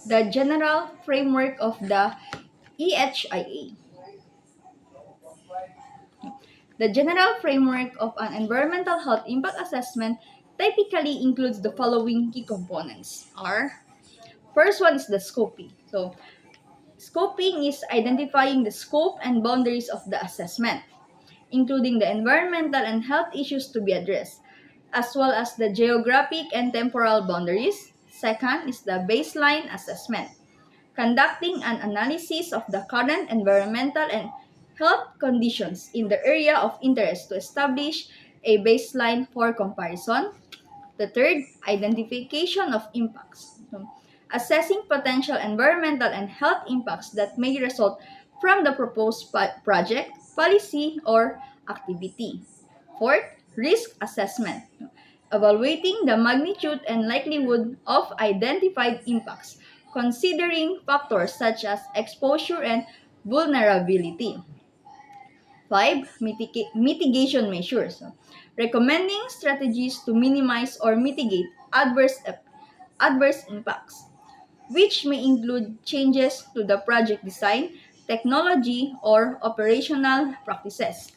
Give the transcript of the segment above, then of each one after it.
the general framework of the EHIA. The general framework of an environmental health impact assessment typically includes the following key components. First one is the scoping. So, scoping is identifying the scope and boundaries of the assessment, including the environmental and health issues to be addressed, as well as the geographic and temporal boundaries. Second is the baseline assessment, conducting an analysis of the current environmental and health conditions in the area of interest to establish a baseline for comparison. The third, identification of impacts. So, assessing potential environmental and health impacts that may result from the proposed project, policy, or activity. Fourth, risk assessment. Evaluating the magnitude and likelihood of identified impacts, considering factors such as exposure and vulnerability. 5. Mitigation measures. Recommending strategies to minimize or mitigate adverse impacts, which may include changes to the project design, technology, or operational practices.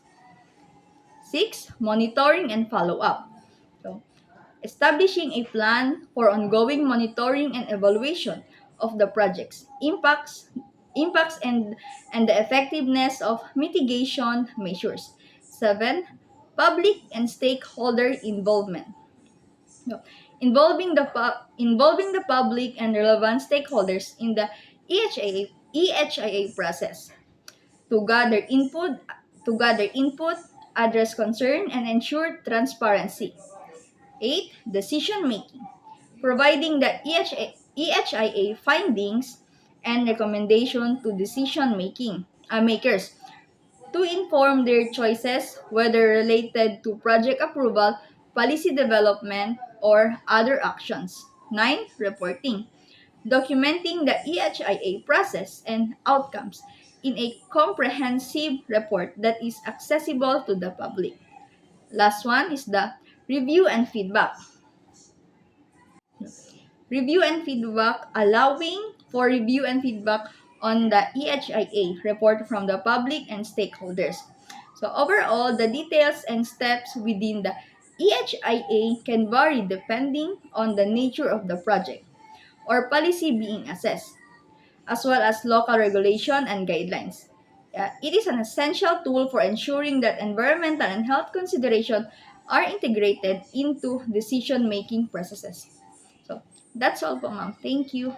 6. Monitoring and follow-up. So, establishing a plan for ongoing monitoring and evaluation of the project's impacts and the effectiveness of mitigation measures. 7. Public and stakeholder involvement. No, involving the public and relevant stakeholders in the EHIA process to gather input, address concern, and ensure transparency. 8. Decision making, providing the EHIA findings and recommendation to decision makers to inform their choices, whether related to project approval, policy development, or other actions. 9. Reporting, documenting the EHIA process and outcomes in a comprehensive report that is accessible to the public. Last one is the review and feedback. Allowing for review and feedback on the EHIA report from the public and stakeholders. So overall, the details and steps within the EHIA can vary depending on the nature of the project or policy being assessed, as well as local regulation and guidelines. It is an essential tool for ensuring that environmental and health considerations are integrated into decision-making processes. So, that's all po, ma'am. Thank you.